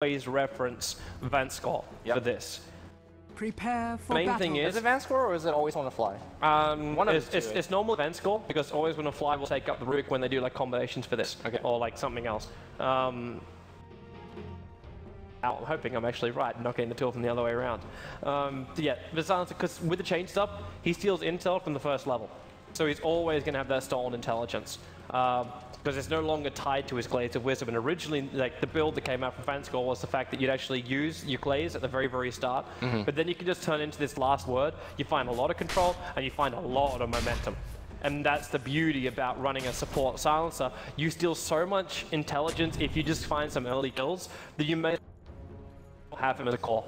always reference Vanscore for this. Prepare for main battle. thing Is it Vanscore or is it Always Wanna Fly? It's normal Vanscore because Always Wanna Fly will take up the Rubik when they do like combinations for this, or like something else. I'm hoping I'm actually right, not getting the tool from the other way around. Yeah, because with the change stuff, he steals intel from the first level, so he's always going to have that stolen intelligence. Because it's no longer tied to his Glaives of Wisdom. And originally, like the build that came out from Vanscore was the fact that you'd actually use your Glaives at the very, very start. But then you can just turn into this last word. You find a lot of control, and you find a lot of momentum. And that's the beauty about running a support silencer. You steal so much intelligence if you just find some early kills that you may have him as a core.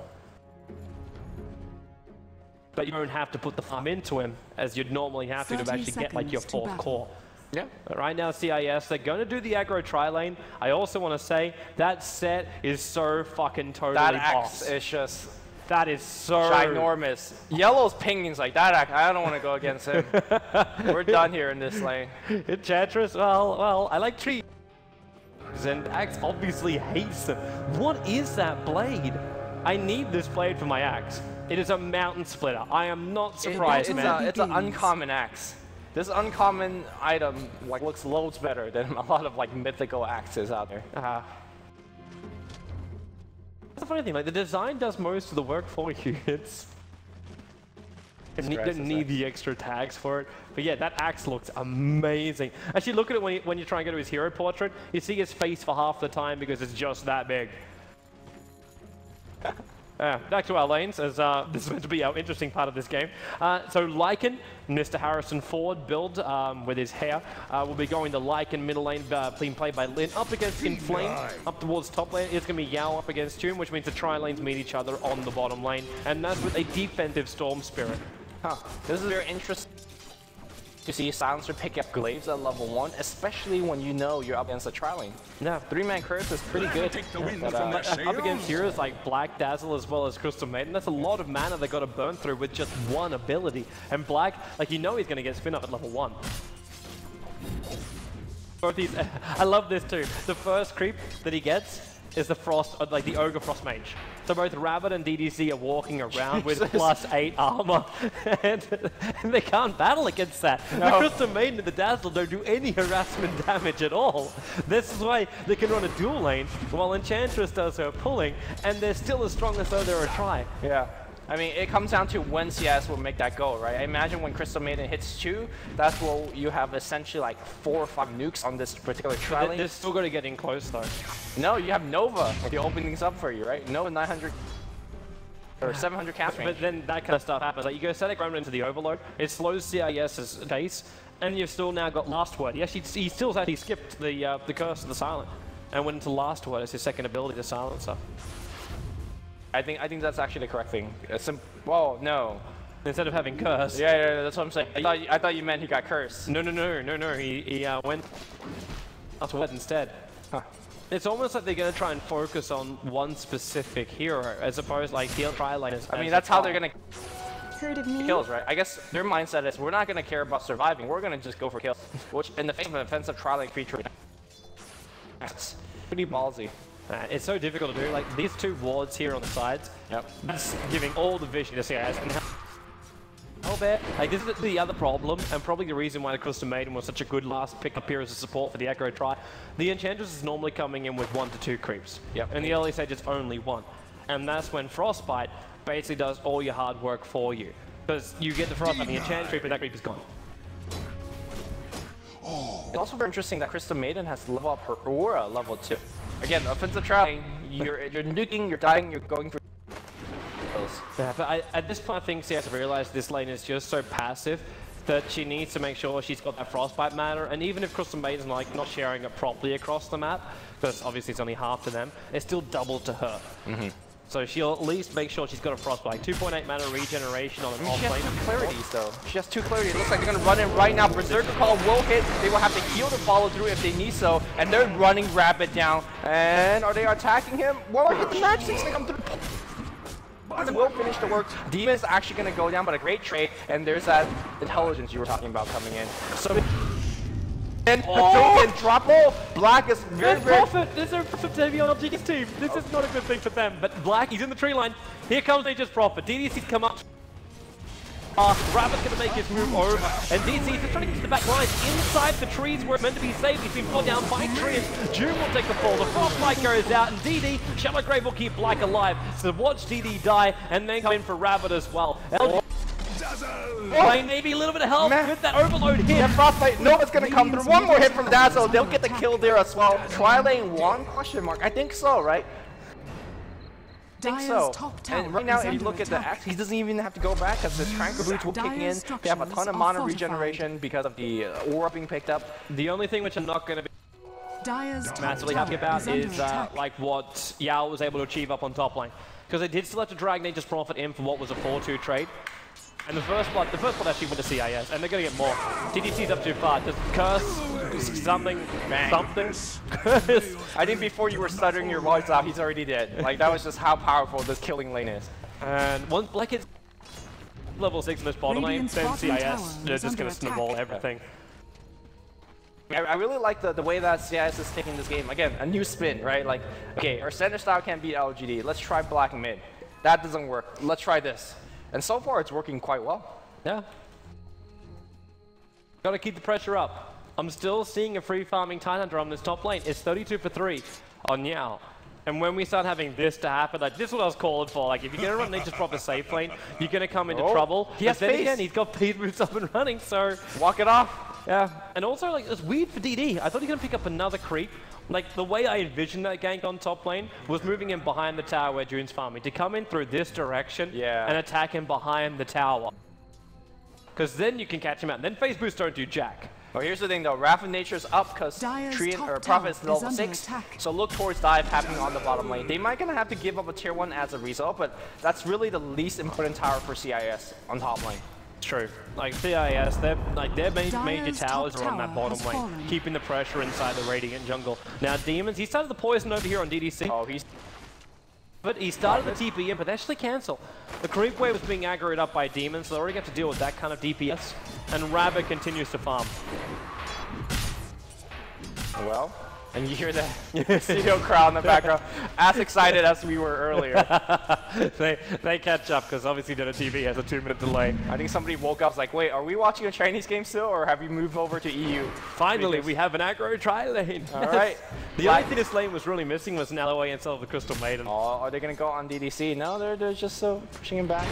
But you don't have to put the farm into him as you'd normally have to actually get like your fourth core. Yeah. But right now, CIS, they're going to do the aggro tri-lane. I also want to say that set is so fucking totally That boss. axe is just... That is so... ginormous. Yellow's pinging's like, that axe, I don't want to go against him. We're done here in this lane. Enchantress, well, I like trees. And Axe obviously hates them. What is that blade? I need this blade for my axe. It is a mountain splitter. I am not surprised, man. It's an uncommon axe. This uncommon item like looks loads better than a lot of like mythical axes out there. That's the funny thing. Like the design does most of the work for you. You don't need the extra tags for it. But yeah, that axe looks amazing. Actually, look at it when you try and go to his hero portrait. You see his face for half the time because it's just that big. Back to our lanes, as this is meant to be our interesting part of this game. So Lycan, Mr. Harrison Ford build with his hair, will be going to Lycan middle lane, being played by Lin, up against Inflame, up towards top lane. It's going to be Yao up against Tune, which means the tri-lanes meet each other on the bottom lane, and that's with a defensive Storm Spirit. This is very interesting to see Silencer pick up Glaives at level 1, especially when you know you're up against a tri-lane. Yeah, 3-man curse is pretty good. But, up against heroes like Black Dazzle as well as Crystal Maiden, that's a lot of mana they got to burn through with just one ability. And Black, like you know he's going to get spin up at level 1. Both these, I love this too. The first creep that he gets is the Frost, like the Ogre Frost Mage. So both Rabbit and DDC are walking around with +8 armor, and they can't battle against that. No. The Crystal Maiden and the Dazzle don't do any harassment damage at all. This is why they can run a dual lane, while Enchantress does her pulling, and they're still as strong as though they're a tri. Yeah. I mean, it comes down to when CIS will make that go, right? I imagine when Crystal Maiden hits 2, that's where you have essentially like 4 or 5 nukes on this particular tri-lane. They're still got to get in close though. No, you have Nova. They're opening things up for you, right? Nova 900 or 700 cast range. But then that kind of stuff happens. Like you go static run into the Overload, it slows CIS's pace, and you've still now got Last Word. He still actually skipped the Curse of the Silent and went into Last Word as his second ability to silence her. I think that's actually the correct thing. Well, no. Instead of having Curse. Yeah, that's what I'm saying. I thought you meant he got cursed. No. He went Last Word instead. Huh. It's almost like they're going to try and focus on one specific hero, as opposed like heal tri-laners. I mean, that's how they're going Heard of me? to kills, right? I guess their mindset is we're not going to care about surviving. We're going to just go for kills. Which, in the face of an offensive tri-lane feature, that's pretty ballsy. It's so difficult to do. Like these 2 wards here on the sides, that's giving all the vision to CIS. And how bad? Like this is the other problem, and probably the reason why the Crystal Maiden was such a good last pick up here as a support for the aggro tri. The Enchantress is normally coming in with 1 to 2 creeps. In the early stage, it's only 1, and that's when Frostbite basically does all your hard work for you, because you get the Frostbite, the Enchant creep, and that creep is gone. It's also very interesting that Crystal Maiden has to level up her aura level 2. Again, offensive tri-lane, you're nuking, you're dying, you're going for kills. Yeah, but at this point, I think CIS have realized this lane is just so passive that she needs to make sure she's got that Frostbite matter, and even if Crystal Maiden's like not sharing it properly across the map, because obviously it's only half to them, it's still double to her. So she'll at least make sure she's got a Frostbite. 2.8 mana regeneration on an off lane. She has 2 clarities though. She has 2 clarity. It looks like they're gonna run in right now. Berserker Call will hit. They will have to heal to follow through if they need so. And they're running Rabbit down. And are they attacking him? Well, hit the match 6. They come through. Will finish the work. Demon's actually gonna go down, but a great trade. And there's that intelligence you were talking about coming in. So And Token drop. Oh, Black is very, very... There's no profit to be on LGD's team. This is not a good thing for them. But Black, he's in the tree line. Here comes Nature's Prophet. DDC's come up. Rabbit's going to make his move over. And DDC's just trying to get to the back line. Inside the trees where it's meant to be safe. He's been pulled down by trees. June will take the fall. The Frostbite goes out. And DD, Shallow Grave will keep Black alive. So watch DD die and then come in for Rabbit as well. Maybe a little bit of help with that overload hit. Yeah, Frostbite, no, it's gonna come through. One more hit from Dazzle, they'll get the kill there as well. Trilane 1? Question mark. I think so, right? I think so. And right now, if you look at the axe, he doesn't even have to go back because the Tranquil Boots will kick in. They have a ton of mana regeneration because of the aura being picked up. The only thing which I'm not going to be massively happy about is like what Yao was able to achieve up on top lane. Because they did still have to drag Nature's Prophet in for what was a 4-2 trade. And the first blood actually went to CIS, and they're gonna get more. TDC's up too far. Just curse something, something. I think before you were stuttering your voice out, he's already dead. Like that was just how powerful this killing lane is. And once Black hits level 6 in this bottom lane, then CIS, they're just gonna snowball everything. I really like the way that CIS is taking this game. Again, a new spin, right? Like, okay, our center style can't beat LGD. Let's try Black mid. That doesn't work. Let's try this. And so far, it's working quite well. Yeah. Gotta keep the pressure up. I'm still seeing a free farming Tidehunter on this top lane. It's 32 for 3 on Yao. And when we start having this to happen, like this is what I was calling for. Like if you're gonna run Nature's Prophet safe lane, you're gonna come into trouble. He has then face. again, he's got speed moves up and running, so walk it off. Yeah. And also like it's weird for DD. I thought he was gonna pick up another creep. Like, the way I envisioned that gank on top lane was moving him behind the tower where June's farming, to come in through this direction and attack him behind the tower. Because then you can catch him out. And then phase boosts don't do jack. Well, here's the thing though, Wrath of Nature's up because Prophet is level 6, so look towards dive happening on the bottom lane. They might gonna have to give up a tier 1 as a result, but that's really the least important tower for CIS on top lane. True. Like CIS, their major towers are on that bottom lane, keeping the pressure inside the Radiant jungle. Now Demons, he started the poison over here on DDC. Oh, but he started the TP in, but they actually cancel. The creep wave was being aggroed up by Demons, so they already have to deal with that kind of DPS. And Rabbit continues to farm. Well, and you hear the studio crowd in the background, as excited as we were earlier. they catch up, because obviously Dota TV has a 2-minute delay. I think somebody woke up like, wait, are we watching a Chinese game still, or have you moved over to EU? Finally, we have an aggro tri-lane. Alright. The only thing this lane was really missing was an LOA instead of the Crystal Maiden. Oh, are they going to go on DDC? No, they're just so pushing him back.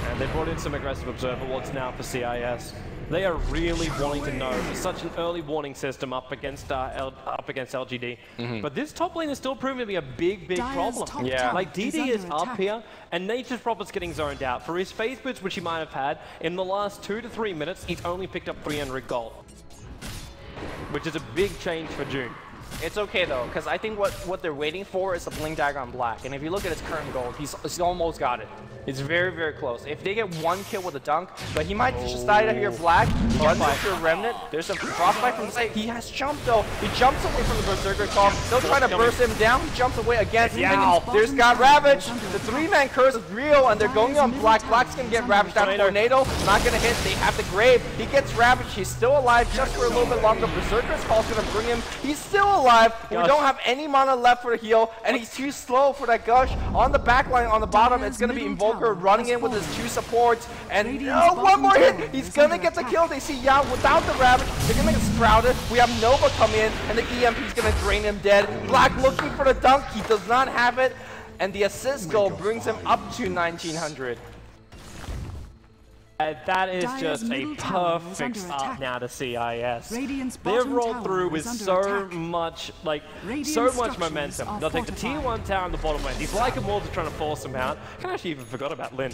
And they brought in some aggressive Observer Wards now for CIS. They are really wanting to know. It's such an early warning system up against LGD. But this top lane is still proving to be a big problem. Yeah. Like DD is up here, and Nature's Prophet's getting zoned out. For his phase boots, which he might have had, in the last 2 to 3 minutes, he's only picked up 300 gold. Which is a big change for June. It's okay though, because I think what they're waiting for is a Blink Dagger on Black. And if you look at his current gold, he's almost got it. It's very, very close. If they get 1 kill with a dunk, but he might just die here Black, runs into a Remnant. There's a Frostbite from the side. He has jumped though. He jumps away from the Berserker call. They'll try to burst him down. He jumps away against Yao. There's got Ravage. The 3-man curse is real, and they're going on Black. Black's gonna get Ravaged down. Tornado not gonna hit. They have the Grave. He gets Ravaged. He's still alive just for a little bit longer. Berserker's call's gonna bring him. He's still alive. We don't have any mana left for the heal, and he's too slow for that gush. On the backline, on the bottom, it's gonna be Invoker running in with his 2 supports, and one more hit! He's gonna get the kill. They see Yao without the Ravage. They're gonna get sprouted. We have Nova come in, and the EMP's gonna drain him dead. Black looking for the dunk. He does not have it, and the assist goal brings him up to 1900. That is just a perfect start now to CIS. They've rolled through with so much momentum. They'll take the tier 1 tower on the bottom lane. These Lycan are trying to force him out. I actually even forgot about Lin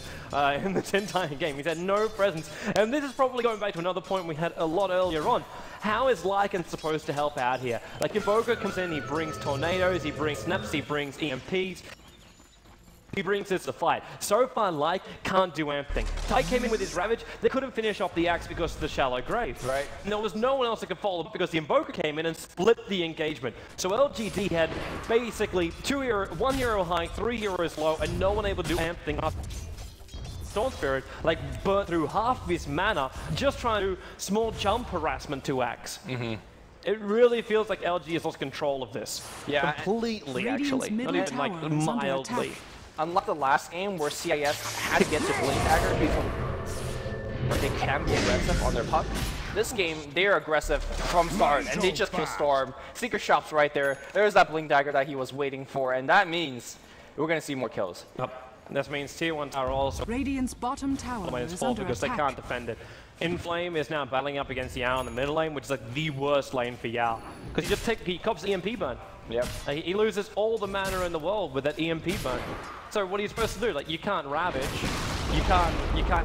in this entire game. He's had no presence. And this is probably going back to another point we had a lot earlier on. How is Lycan supposed to help out here? Like, Invoker comes in, he brings tornadoes, he brings snaps, he brings EMPs. He brings this to fight. So far, Lycan can't do anything. Ty came in with his Ravage. They couldn't finish off the axe because of the Shallow Grave. Right. And there was no one else that could follow because the Invoker came in and split the engagement. So LGD had basically 1 hero high, 3 heroes low, and no one able to do anything up. Storm Spirit burnt through half of his mana just trying to do small jump harassment to axe. It really feels like LG has lost control of this. Yeah, completely, Radiant's actually. Not middle even like tower is under mildly. attack. Unlike the last game where CIS had to get to Blade Dagger before they can be aggressive on their puck, this game, they're aggressive from start, and they just kill Storm. Secret Shop's right there. There's that Blink Dagger that he was waiting for, and that means we're going to see more kills. Yep. This means Tier 1 are also Radiant's bottom tower it's is full under because attack. they can't defend it. Inflame is now battling up against Yao in the middle lane, which is like the worst lane for Yao. Because he cops the EMP burn. Yep. He loses all the mana in the world with that EMP burn. So what are you supposed to do? Like, you can't ravage, you can't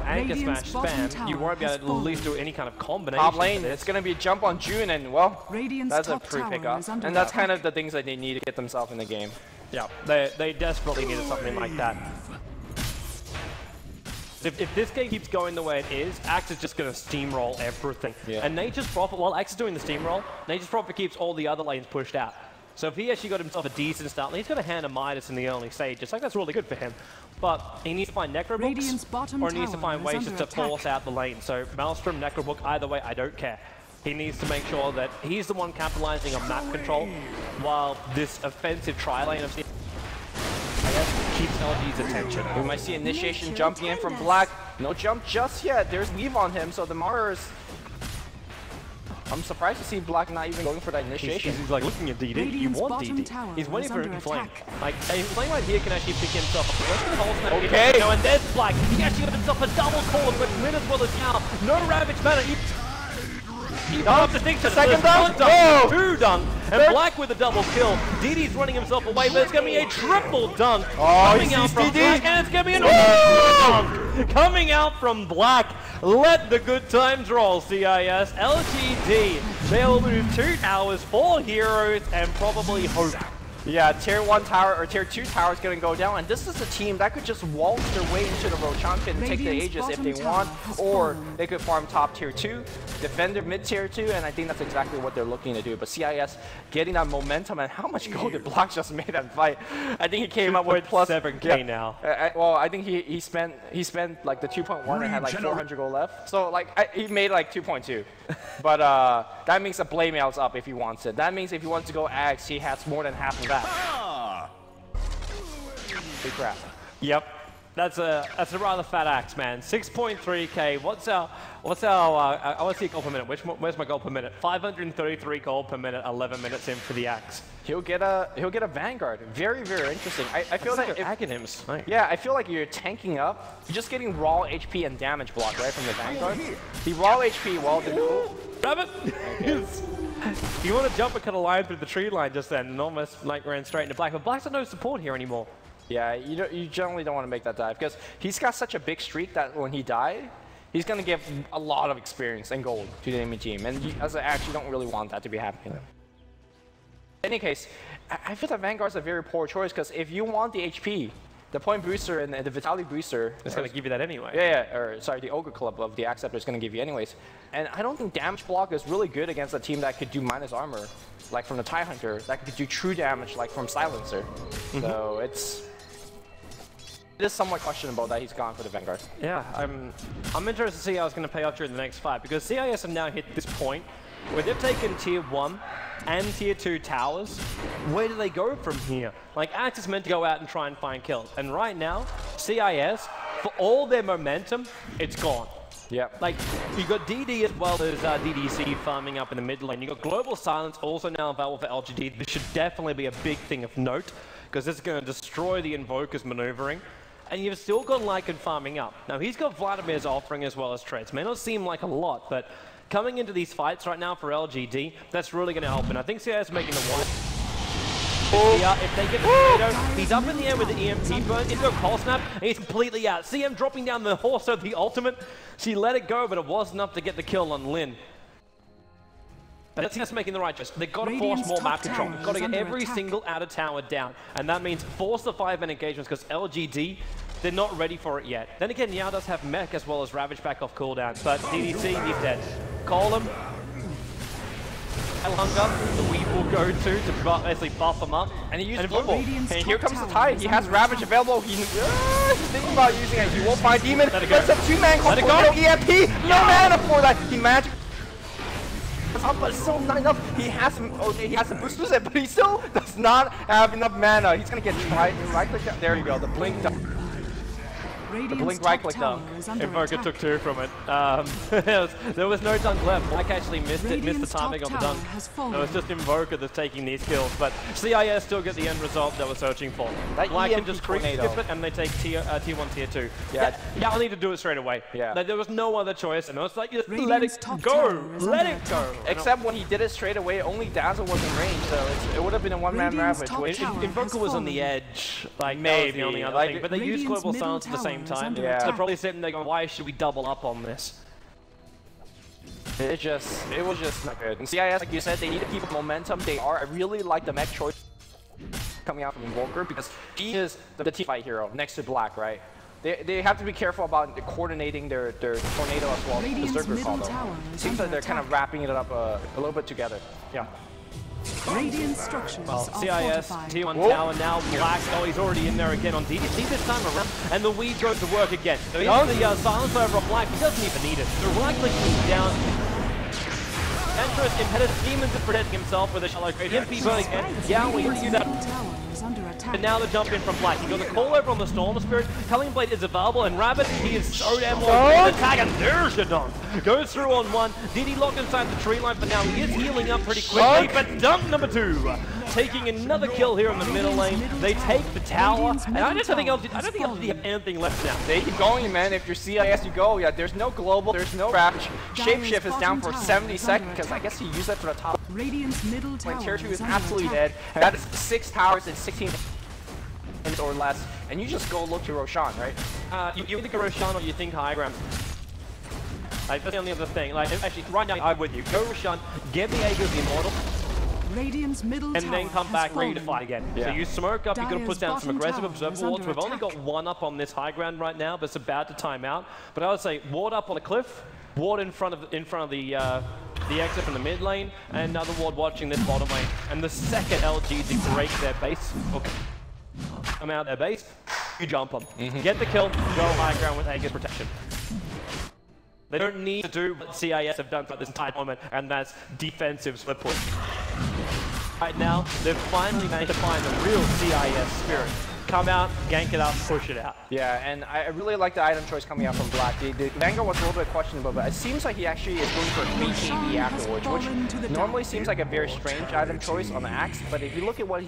anchor smash spam, you won't be able to at least do any kind of combination. Top lane, it's going to be a jump on June, and well, Radiant's that's a top tower pre-pickup. is under And that's attack. kind of the things that they need to get themselves in the game. Yeah, they desperately needed something like that. If this game keeps going the way it is, Axe is just going to steamroll everything. Yeah. And Nature's Prophet, while Axe is doing the steamroll, Nature's Prophet keeps all the other lanes pushed out. So if he actually got himself a decent start, he's got a hand of Midas in the early stages. Like, that's really good for him. But he needs to find Radiant's Necrobooks, bottom or he needs to tower find is ways under just to attack. force out the lane. So Maelstrom, Necrobook, either way, I don't care. He needs to make sure that he's the one capitalizing on map control, while this offensive tri-lane of keeps LG's attention. We might see Initiation jumping in from Black. No jump just yet. There's Weave on him, so the Mars... I'm surprised to see Black not even going for that Initiation. He's like looking at DD. You Radiant's want bottom DD. tower He's waiting is for under Inflame. attack. Like, Inflame right here can actually pick himself up. Let's get a whole snap. Okay. No, and there's Black. He actually got himself a double call, but win as well as now. No Ravage mana. He dropped the thing to the Second dunk. dunk, Oh. two dunk, and Black with a double kill. DD's running himself away, but it's going to be a triple dunk coming out from Black, and it's going to be an dunk coming out from Black. Let the good times roll, CIS. LGD, they'll lose 2 towers, 4 heroes, and probably hope. Yeah, tier 1 tower or tier 2 tower is going to go down, and this is a team that could just waltz their way into the Road Champion and take the Radiant's Aegis if bottom they want, tower has or fallen. they could farm top tier 2, defend their mid tier 2, and I think that's exactly what they're looking to do. But CIS getting that momentum, and how much gold did Block just made that fight? I think he came up with plus 7K now. Well, I think he spent like the 2.1 and had like 400 gold left. So like he made like 2.2. But that means a blade mail's up if he wants it. That means if he wants to go Axe, he has more than half of that. Big crap. Yep. That's a rather fat axe, man. 6.3k. What's our I want to see gold per minute. Where's my gold per minute? 533 gold per minute. 11 minutes in for the axe. He'll get a Vanguard. Very, very interesting. I feel that Aghanims. Right. yeah, I feel like you're tanking up. You're just getting raw HP and damage block right from the Vanguard. The raw HP, well, the Grab it. You want to jump and cut a line through the tree line just then, and almost like ran straight into Black. But Black's got no support here anymore. yeah, you generally don't want to make that dive because he's got such a big streak that when he died, he's going to give a lot of experience and gold to the enemy team. And you, as an Axe, you don't really want that to be happening. In any case, I feel that Vanguard's a very poor choice because if you want the HP, the point booster and the vitality booster, It's going to give you that anyway. or sorry, the Ogre Club of the Acceptor is going to give you anyways. And I don't think damage block is really good against a team that could do minus armor, like from the TIE Hunter, that could do true damage, like from Silencer. So it is somewhat questionable that he's gone for the Vanguard. Yeah, I'm interested to see how it's going to pay off during the next fight, because CIS have now hit this point where they've taken tier 1 and tier 2 towers. Where do they go from here? Like, Axe is meant to go out and try and find kills, and right now, CIS, for all their momentum, it's gone. Yeah. Like, you got DD as well as DDC farming up in the mid lane. You got Global Silence also now available for LGD. This should definitely be a big thing of note, because this is going to destroy the Invoker's maneuvering. And you've still got Lycan farming up. Now, he's got Vladimir's offering as well as Treads. May not seem like a lot, but coming into these fights right now for LGD, that's really going to help. And I think CIS is making the one. If they get the tornado, he's up in the air with the EMP burn, into a cold snap, and he's completely out. CM dropping down the horse of the ultimate. She let it go, but it was enough to get the kill on Lin. But I think that's making the right choice. They've got to force more map control. They've got to get every single outer tower down. And that means force the 5-man engagements, because LGD, they're not ready for it yet. Then again, Yao does have mech as well as Ravage back off cooldown. But DDC, he's dead. Call him. Hunger, the Weave will go to basically buff him up. And he used And Global. Radiant's And here top comes the tower TIE. is He has under Ravage attack. available. He's thinking about using it. He won't find Demon. Let it go. That's a 2-man Let it combo. go. No EMP. No mana for that. He magic gets up, but it's still not enough. He has some, okay, he has some boosters, but he still does not have enough mana. He's gonna get right click down. There you go, the blink. The blink right click down. Invoker took 2 from it. There was no dunk left. Black actually missed the timing of the dunk. It was just Invoker that's taking these kills, but CIS still get the end result they were searching for. Black can just creep skip it and they take T1, Tier 2. Yeah, I need to do it straight away. Yeah. Like, there was no other choice, and it was like, just let it go, let it go. Except when he did it straight away, only Dazzle was in range, so it would have been a one-man ravage. Invoker was on the edge, like maybe the only other thing, but they used Global Silence at the same time. Yeah. They're probably sitting there going, why should we double up on this? It was just not good. And CIS, like you said, they need to keep up momentum. I really like the mech choice coming out from Invoker because he is the team fight hero next to Black, right? They have to be careful about coordinating their tornado as well. The Berserker call though. Seems like they're kind of wrapping it up a little bit together. Yeah. Radiant structures well, CIS, T1 tower, now Black, oh he's already in there again on DDT this time around, and the weed goes to work again. So here's the silence over on Black, he doesn't even need it. The right click is down. Dangerous Impetus Demons is protecting himself with a shallow crate. Him burning again. Yeah, we can do that. And now the jump in from Black. He got the call over on the Storm Spirit. Culling Blade is available, and Rabbit, he is so damn well attack, and there's your dunk. Goes through on 1. Did he lock inside the tree line? But now he is healing up pretty quickly. But dunk number 2, taking another kill here in the middle lane. They take the tower, and I don't think LGD have anything left now. They keep going, man. If you're CIS, you go. Yeah, there's no global, there's no ravage. Shapeshift is down for 70 seconds because I guess he used that for the top. Radiant's middle tower Tier 2 is absolutely dead. That is 6 towers in 16 minutes or less, and you just go look to Roshan, right? You think of Roshan or you think high ground? Like, that's the only other thing. Like, actually, right now, I'm with you. Go Roshan, get the Aegis the Immortal, Radiant's middle and then come back ready to fight again. Yeah. So you smoke up, you're going to put down some aggressive tower observer wards. We've only got 1 up on this high ground right now, but it's about to time out. But I would say ward up on a cliff, ward in front of the exit from the mid lane, and another ward watching this bottom lane. And the second LGD break their base, or come out their base, you jump them. Get the kill, go high ground with Aegis protection. They don't need to do what CIS have done for this entire tournament, and that's defensive split push. Right now, they've finally managed to find the real CIS spirit. Come out, gank it up, push it out. Yeah, and I really like the item choice coming out from Black. The Vanguard was a little bit questionable, but it seems like he actually is going for 3 KB afterwards, which normally seems like a very strange item choice on the Axe, but if you look at what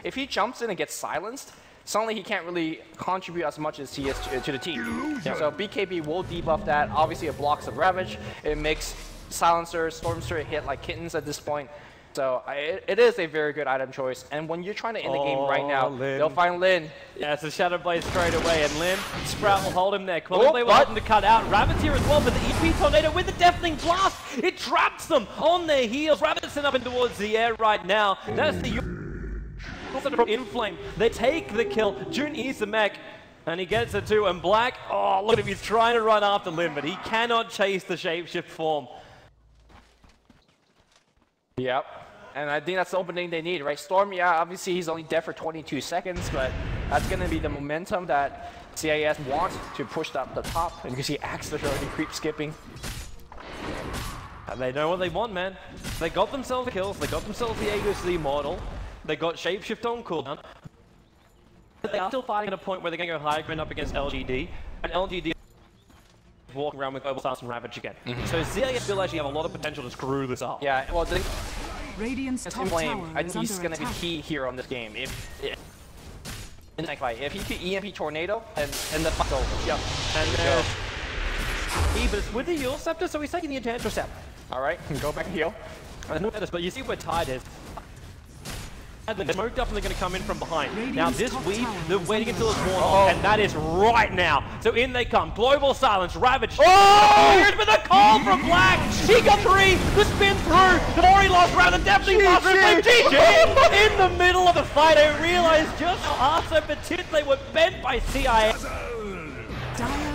if he jumps in and gets silenced, suddenly he can't really contribute as much as he is to the team. Yeah. So BKB will debuff that. Obviously it blocks the Ravage. It makes Silencers, Stormster hit like kittens at this point. So it is a very good item choice. And when you're trying to end the game right now, they'll find Lin. Yeah, it's a Shadow Blade straight away, and Lin, Sprout will hold him there. Qualifiers will help him to cut out. Rabbit's here as well, but the EP Tornado with the Deafening Blast, it traps them on their heels. Rabbit's sent up and towards the air right now. That's the from Inflame. They take the kill. Jun eats the mech, and he gets it too. And Black, oh, look at him, he's trying to run after Lin, but he cannot chase the shapeshift form. Yep. And I think that's the opening they need, right? Storm, yeah, obviously he's only dead for 22 seconds, but that's going to be the momentum that CIS wants to push up the top. And you can see Axe is already creep skipping. And they know what they want, man. They got themselves the kills, they got themselves the Aegis the Immortal, they got Shapeshift on cooldown. But they are still fighting at a point where they're going to go high ground up against LGD, and LGD is walking around with Global Silence and Ravage again. So CIS still actually have a lot of potential to screw this up. Yeah, well, Radiant's top Inflame, tower I think he's going to be attack. key here on this game. If in the fight, if he could EMP Tornado, and the fight's over. Yep. And but it's with the heal scepter, so he's taking the Enchantress out. All right, go back and heal. I don't know this, but you see where Tide is. They're smoked up and they're going to come in from behind. Now this weave, they're waiting until it's worn off, and that is right now. So in they come. Global Silence, Ravage. Oh! With a call from Black. He got 3. The spin through. They've already lost round. The Deafening Blast. GG! In the middle of the fight, I realized just how Arthur Petit they were bent by CIS.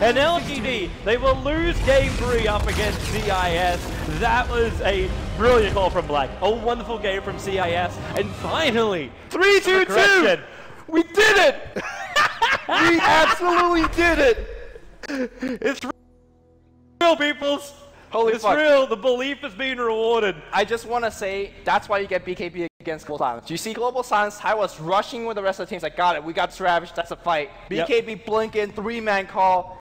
And LGD, they will lose game 3 up against CIS. That was a brilliant call from Black. A wonderful game from CIS. And finally, 3-2-2! We did it! We absolutely did it! it's real, peoples. Holy it's fuck. real. The belief is being rewarded. I just want to say that's why you get BKB against Global Silence. You see Global Silence, Ty was rushing with the rest of the teams like, got it, we got Ravage, that's a fight. BKB blink in, 3-man call.